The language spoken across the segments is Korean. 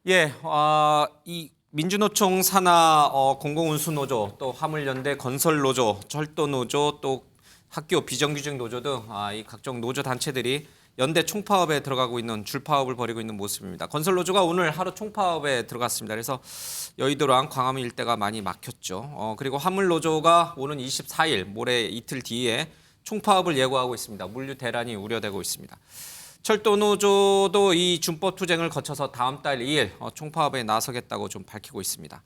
예, 이 민주노총 산하 공공운수노조, 또 화물연대 건설노조, 철도노조, 또 학교 비정규직 노조 등 이 각종 노조 단체들이 연대 총파업에 들어가고 있는 줄파업을 벌이고 있는 모습입니다. 건설노조가 오늘 하루 총파업에 들어갔습니다. 그래서 여의도랑 광화문 일대가 많이 막혔죠. 그리고 화물노조가 오는 24일 모레 이틀 뒤에 총파업을 예고하고 있습니다. 물류 대란이 우려되고 있습니다. 철도노조도 이 준법 투쟁을 거쳐서 다음 달 2일 총파업에 나서겠다고 좀 밝히고 있습니다.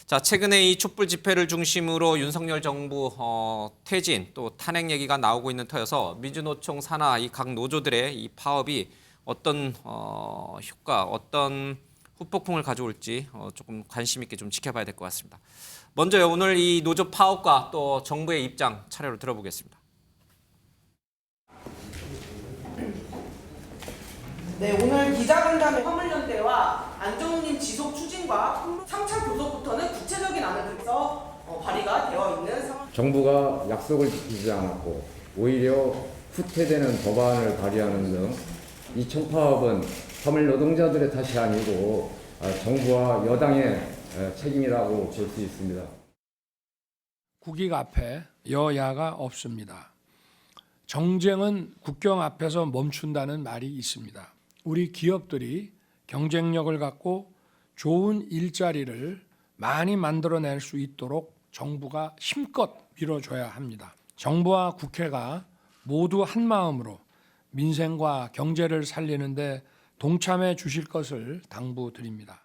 자, 최근에 이 촛불 집회를 중심으로 윤석열 정부 퇴진 또 탄핵 얘기가 나오고 있는 터여서 민주노총 산하 이 각 노조들의 이 파업이 어떤 효과, 어떤 후폭풍을 가져올지 조금 관심 있게 좀 지켜봐야 될 것 같습니다. 먼저 오늘 이 노조 파업과 또 정부의 입장 차례로 들어보겠습니다. 네, 오늘 기자간담회 화물연대와 안정님 지속 추진과 3차 교섭부터는 구체적인 안을 들여서 발의가 되어 있는 상황. 정부가 약속을 지키지 않았고 오히려 후퇴되는 법안을 발의하는 등 이 총파업은 화물 노동자들의 탓이 아니고 정부와 여당의 책임이라고 볼 수 있습니다. 국익 앞에 여야가 없습니다. 정쟁은 국경 앞에서 멈춘다는 말이 있습니다. 우리 기업들이 경쟁력을 갖고 좋은 일자리를 많이 만들어낼 수 있도록 정부가 힘껏 밀어줘야 합니다. 정부와 국회가 모두 한 마음으로 민생과 경제를 살리는 데 동참해 주실 것을 당부드립니다.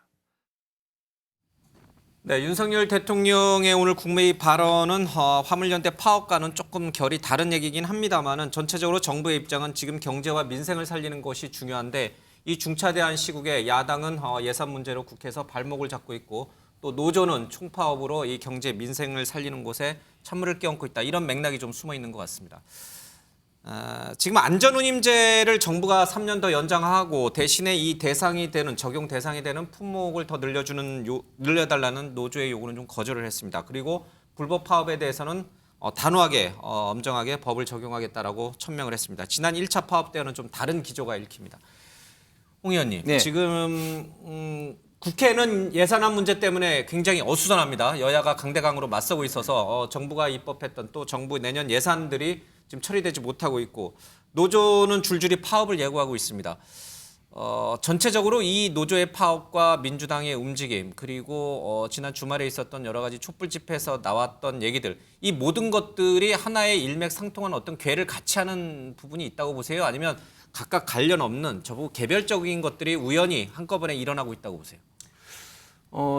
네, 윤석열 대통령의 오늘 국무회의 발언은 화물연대 파업과는 조금 결이 다른 얘기긴 합니다만은 전체적으로 정부의 입장은 지금 경제와 민생을 살리는 것이 중요한데 이 중차대한 시국에 야당은 예산 문제로 국회에서 발목을 잡고 있고 또 노조는 총파업으로 이 경제 민생을 살리는 곳에 찬물을 끼얹고 있다. 이런 맥락이 좀 숨어 있는 것 같습니다. 지금 안전운임제를 정부가 3년 더 연장하고 대신에 이 대상이 되는 적용 대상이 되는 품목을 더 늘려달라는 노조의 요구는 좀 거절을 했습니다. 그리고 불법 파업에 대해서는 단호하게 엄정하게 법을 적용하겠다라고 천명을 했습니다. 지난 1차 파업 때와는 좀 다른 기조가 읽힙니다. 홍 의원님, 네. 지금 국회는 예산안 문제 때문에 굉장히 어수선합니다. 여야가 강대강으로 맞서고 있어서 정부가 입법했던 또 정부 내년 예산들이 지금 처리되지 못하고 있고 노조는 줄줄이 파업을 예고하고 있습니다. 전체적으로 이 노조의 파업과 민주당의 움직임 그리고 지난 주말에 있었던 여러 가지 촛불 집회에서 나왔던 얘기들 이 모든 것들이 하나의 일맥상통한 어떤 궤를 같이 하는 부분이 있다고 보세요? 아니면 각각 관련 없는 저보고 개별적인 것들이 우연히 한꺼번에 일어나고 있다고 보세요?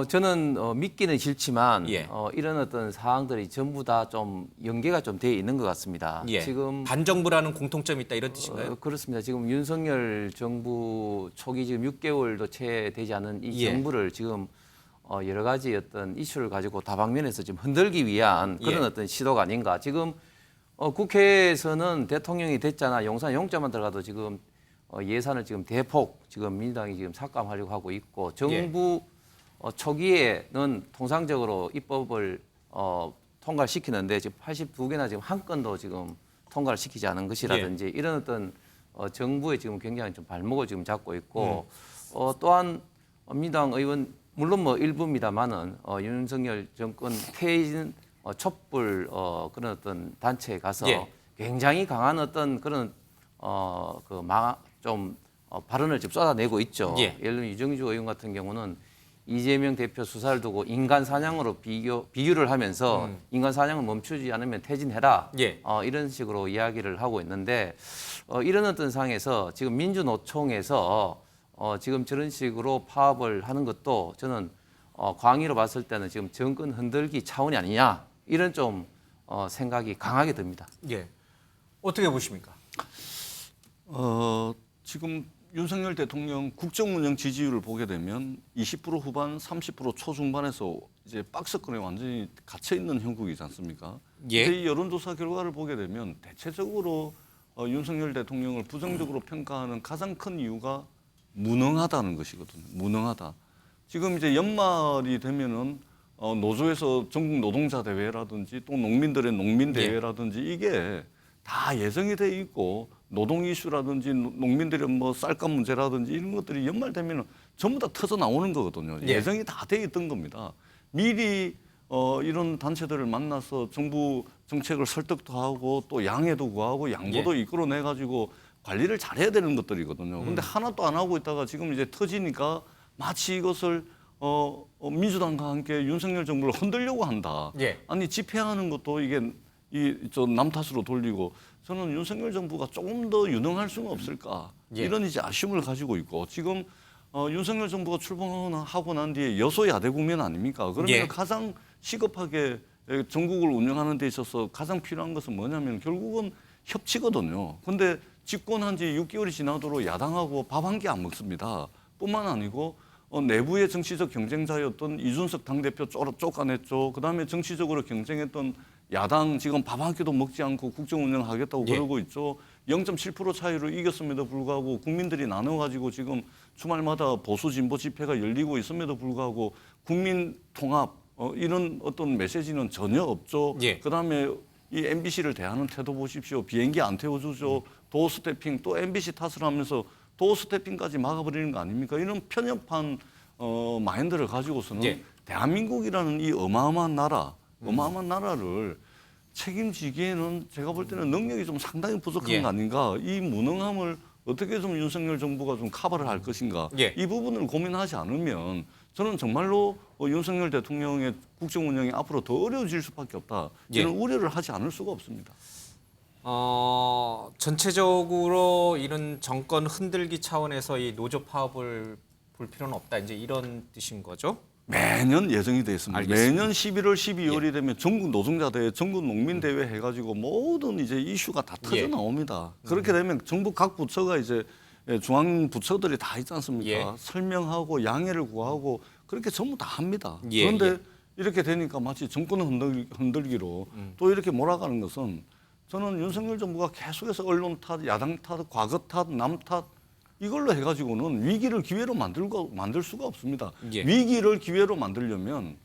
저는 믿기는 싫지만 예. 이런 어떤 사항들이 전부 다 좀 연계가 좀 돼 있는 것 같습니다. 예. 지금 반정부라는 공통점이 있다 이런 뜻인가요? 그렇습니다. 지금 윤석열 정부 초기 지금 6개월도 채 되지 않은 이 예. 정부를 지금 여러 가지 어떤 이슈를 가지고 다방면에서 지금 흔들기 위한 그런 예. 어떤 시도가 아닌가. 지금 국회에서는 대통령이 됐잖아. 용자만 들어가도 지금 예산을 지금 대폭 지금 민주당이 지금 삭감하려고 하고 있고 정부 초기에는 통상적으로 입법을 통과시키는데 지금 82개나 지금 한 건도 지금 통과를 시키지 않은 것이라든지 이런 어떤 정부의 지금 굉장히 좀 발목을 지금 잡고 있고 또한 민주당 의원 물론 뭐 일부입니다만은 윤석열 정권 퇴진 촛불 그런 어떤 단체에 가서 굉장히 강한 어떤 그런 발언을 지금 쏟아내고 있죠. 예를 들면 유정주 의원 같은 경우는 이재명 대표 수사를 두고 인간 사냥으로 비유를 하면서 인간 사냥을 멈추지 않으면 퇴진해라. 이런 식으로 이야기를 하고 있는데 이런 어떤 상황에서 지금 민주노총에서 지금 저런 식으로 파업을 하는 것도 저는 광의로 봤을 때는 지금 정권 흔들기 차원이 아니냐 이런 좀 생각이 강하게 듭니다. 예. 어떻게 보십니까? 지금 윤석열 대통령 국정 운영 지지율을 보게 되면 20% 후반, 30% 초중반에서 이제 박스권에 완전히 갇혀 있는 형국이지 않습니까? 예. 이 여론조사 결과를 보게 되면 대체적으로 윤석열 대통령을 부정적으로 평가하는 가장 큰 이유가 무능하다는 것이거든요. 무능하다. 지금 이제 연말이 되면은 노조에서 전국 노동자 대회라든지 또 농민들의 농민 대회라든지 이게 다 예정이 돼 있고 노동 이슈라든지 농민들의 뭐 쌀값 문제라든지 이런 것들이 연말되면 전부 다 터져 나오는 거거든요. 예. 예정이 다 돼 있던 겁니다. 미리 이런 단체들을 만나서 정부 정책을 설득도 하고 또 양해도 구하고 양보도 이끌어내 가지고 관리를 잘해야 되는 것들이거든요. 근데 하나도 안 하고 있다가 지금 이제 터지니까 마치 이것을 민주당과 함께 윤석열 정부를 흔들려고 한다. 예. 아니 집회하는 것도 이게 남 탓으로 돌리고 저는 윤석열 정부가 조금 더 유능할 수는 없을까 예. 이런 이제 아쉬움을 가지고 있고 지금 윤석열 정부가 출범하고 난 뒤에 여소야대 국면 아닙니까? 그러면 예. 가장 시급하게 전국을 운영하는 데 있어서 가장 필요한 것은 뭐냐면 결국은 협치거든요. 근데 집권한 지 6개월이 지나도록 야당하고 밥 한 끼 안 먹습니다. 뿐만 아니고 내부의 정치적 경쟁자였던 이준석 당대표 쫓아냈죠. 그다음에 정치적으로 경쟁했던 야당 지금 밥 한 끼도 먹지 않고 국정 운영하겠다고 예. 그러고 있죠. 0.7% 차이로 이겼음에도 불구하고 국민들이 나눠가지고 지금 주말마다 보수 진보 집회가 열리고 있음에도 불구하고 국민 통합 이런 어떤 메시지는 전혀 없죠. 예. 그다음에 이 MBC를 대하는 태도 보십시오. 비행기 안 태워주죠. 도어 스태핑 또 MBC 탓을 하면서 도어 스태핑까지 막아버리는 거 아닙니까? 이런 편협한 마인드를 가지고서는 예. 대한민국이라는 이 어마어마한 나라를 책임지기에는 제가 볼 때는 능력이 좀 상당히 부족한 예. 거 아닌가. 이 무능함을 어떻게 좀 윤석열 정부가 좀 커버를 할 것인가. 예. 이 부분을 고민하지 않으면 저는 정말로 윤석열 대통령의 국정 운영이 앞으로 더 어려워질 수밖에 없다. 예. 이런 우려를 하지 않을 수가 없습니다. 전체적으로 이런 정권 흔들기 차원에서 이 노조 파업을 볼 필요는 없다. 이제 이런 뜻인 거죠? 매년 예정이 돼 있습니다. 알겠습니다. 매년 11월, 12월이 되면 전국 노동자대회, 전국 농민대회 해가지고 모든 이제 이슈가 다 터져 예. 나옵니다. 그렇게 되면 정부 각 부처가 이제 중앙 부처들이 다 있지 않습니까? 예. 설명하고 양해를 구하고 그렇게 전부 다 합니다. 예, 그런데 예. 이렇게 되니까 마치 정권 흔들기로 또 이렇게 몰아가는 것은 저는 윤석열 정부가 계속해서 언론 탓, 야당 탓, 과거 탓, 남 탓 이걸로 해가지고는 위기를 기회로 만들 수가 없습니다. 예. 위기를 기회로 만들려면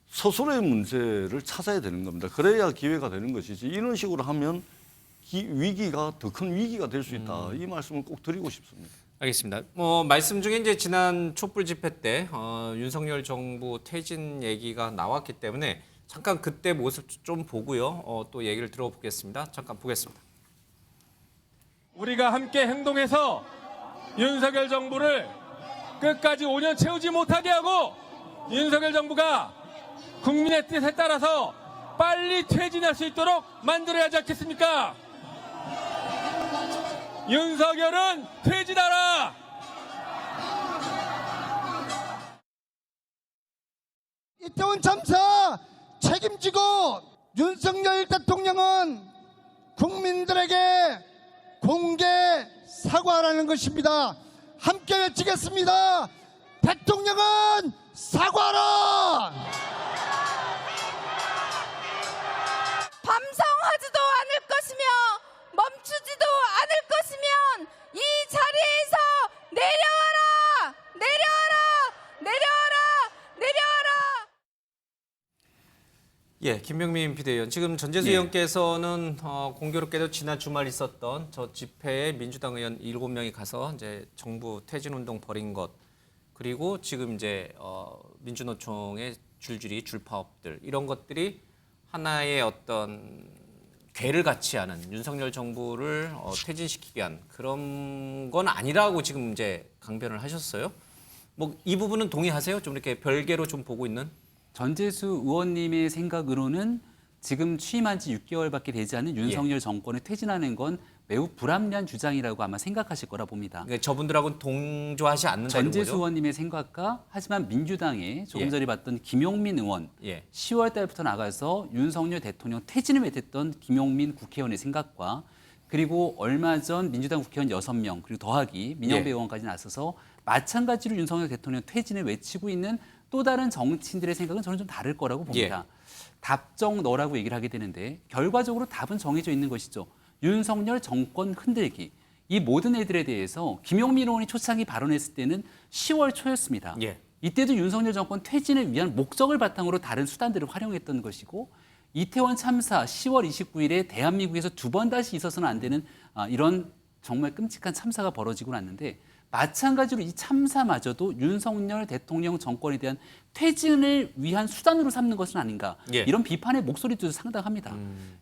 스스로의 문제를 찾아야 되는 겁니다. 그래야 기회가 되는 것이지 이런 식으로 하면 위기가 더 큰 위기가 될 수 있다. 이 말씀을 꼭 드리고 싶습니다. 알겠습니다. 말씀 중에 이제 지난 촛불 집회 때 윤석열 정부 퇴진 얘기가 나왔기 때문에 잠깐 그때 모습 좀 보고요. 또 얘기를 들어보겠습니다. 잠깐 보겠습니다. 우리가 함께 행동해서 윤석열 정부를 끝까지 5년 채우지 못하게 하고 윤석열 정부가 국민의 뜻에 따라서 빨리 퇴진할 수 있도록 만들어야 하지 않겠습니까? 윤석열은 퇴진하라! 이태원 참사 책임지고 윤석열 대통령은 국민들에게 공개 사과하라는 것입니다. 함께 외치겠습니다. 대통령은 사과하라! 밤성하지도 않을 것이며 멈추지도 않을 것이면 이 자리에서 내려와라! 내려와라! 내려와라! 내려와라! 예, 김병민 비대위원. 지금 전재수 의원께서는 공교롭게도 지난 주말 있었던 저 집회에 민주당 의원 7명이 가서 이제 정부 퇴진 운동 벌인 것, 그리고 지금 이제 민주노총의 줄줄이 줄파업들 이런 것들이 하나의 어떤 괴를 같이 하는 윤석열 정부를 퇴진시키기 위한 그런 건 아니라고 지금 이제 강변을 하셨어요. 뭐 이 부분은 동의하세요? 좀 이렇게 별개로 좀 보고 있는? 전재수 의원님의 생각으로는 지금 취임한 지 6개월밖에 되지 않은 윤석열 정권을 퇴진하는 건 매우 불합리한 주장이라고 아마 생각하실 거라 봅니다. 그러니까 저분들하고는 동조하지 않는다는 거죠? 전재수 의원님의 생각과 하지만 민주당의 조금 예. 전에 봤던 김용민 의원, 예. 10월 달부터 나가서 윤석열 대통령 퇴진을 외쳤던 김용민 국회의원의 생각과 그리고 얼마 전 민주당 국회의원 6명 그리고 더하기 민영배 의원까지 나서서 마찬가지로 윤석열 대통령 퇴진을 외치고 있는 또 다른 정치인들의 생각은 저는 좀 다를 거라고 봅니다. 답정너라고 얘기를 하게 되는데 결과적으로 답은 정해져 있는 것이죠. 윤석열 정권 흔들기. 이 모든 애들에 대해서 김용민 의원이 초창기 발언했을 때는 10월 초였습니다. 예. 이때도 윤석열 정권 퇴진을 위한 목적을 바탕으로 다른 수단들을 활용했던 것이고 이태원 참사 10월 29일에 대한민국에서 두 번 다시 있어서는 안 되는 이런 정말 끔찍한 참사가 벌어지고 났는데 마찬가지로 이 참사마저도 윤석열 대통령 정권에 대한 퇴진을 위한 수단으로 삼는 것은 아닌가 예. 이런 비판의 목소리도 상당합니다.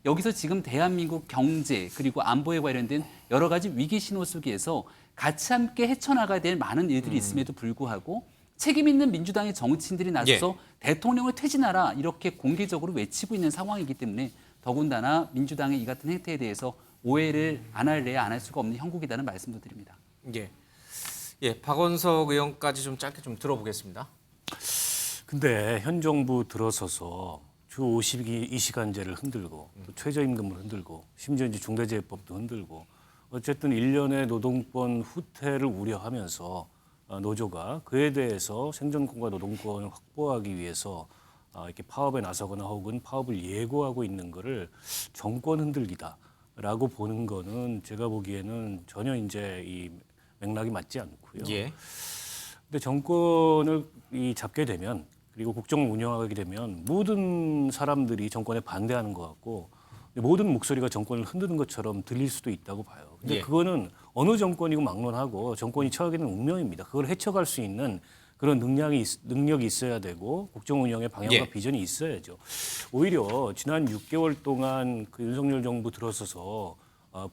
여기서 지금 대한민국 경제 그리고 안보에 관련된 여러 가지 위기 신호 속에서 같이 함께 헤쳐나가야 될 많은 일들이 있음에도 불구하고 책임 있는 민주당의 정치인들이 나서서 대통령을 퇴진하라 이렇게 공개적으로 외치고 있는 상황이기 때문에 더군다나 민주당의 이 같은 행태에 대해서 오해를 안 할래야 안 할 수가 없는 형국이라는 말씀도 드립니다. 예, 박원석 의원까지 좀 짧게 좀 들어보겠습니다. 근데 현 정부 들어서서 주 52시간제를 흔들고 또 최저임금을 흔들고 심지어 이제 중대재해법도 흔들고 어쨌든 일련의 노동권 후퇴를 우려하면서 노조가 그에 대해서 생존권과 노동권을 확보하기 위해서 이렇게 파업에 나서거나 혹은 파업을 예고하고 있는 거를 정권 흔들기다라고 보는 거는 제가 보기에는 전혀 이제 이 맥락이 맞지 않고요. 예. 근데 정권을 잡게 되면 그리고 국정을 운영하게 되면 모든 사람들이 정권에 반대하는 것 같고 모든 목소리가 정권을 흔드는 것처럼 들릴 수도 있다고 봐요. 근데 예. 그거는 어느 정권이고 막론하고 정권이 처하게 되는 운명입니다. 그걸 헤쳐갈 수 있는 그런 능력이 있어야 되고 국정 운영의 방향과 예. 비전이 있어야죠. 오히려 지난 6개월 동안 그 윤석열 정부 들어서서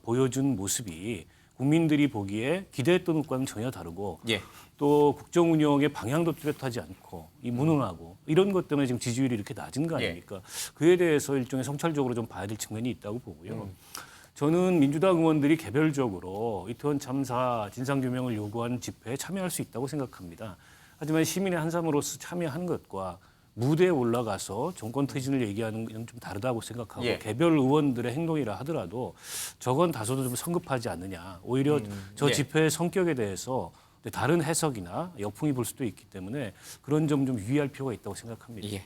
보여준 모습이 국민들이 보기에 기대했던 것과는 전혀 다르고 예. 또 국정 운영의 방향도 뚜렷하지 않고 이 무능하고 이런 것 때문에 지금 지지율이 이렇게 낮은 거 아닙니까? 그에 대해서 일종의 성찰적으로 좀 봐야 될 측면이 있다고 보고요. 저는 민주당 의원들이 개별적으로 이태원 참사 진상규명을 요구하는 집회에 참여할 수 있다고 생각합니다. 하지만 시민의 한 사람으로서 참여하는 것과 무대에 올라가서 정권 퇴진을 얘기하는 건 좀 다르다고 생각하고 예. 개별 의원들의 행동이라 하더라도 저건 다소도 좀 성급하지 않느냐. 오히려 저 예. 집회의 성격에 대해서 다른 해석이나 역풍이 불 수도 있기 때문에 그런 점 좀 유의할 필요가 있다고 생각합니다. 예.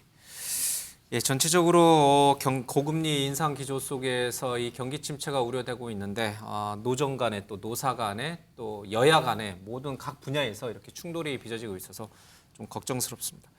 예, 전체적으로 고금리 인상 기조 속에서 이 경기 침체가 우려되고 있는데 노정 간에 또 노사 간에 또 여야 간에 모든 각 분야에서 이렇게 충돌이 빚어지고 있어서 좀 걱정스럽습니다.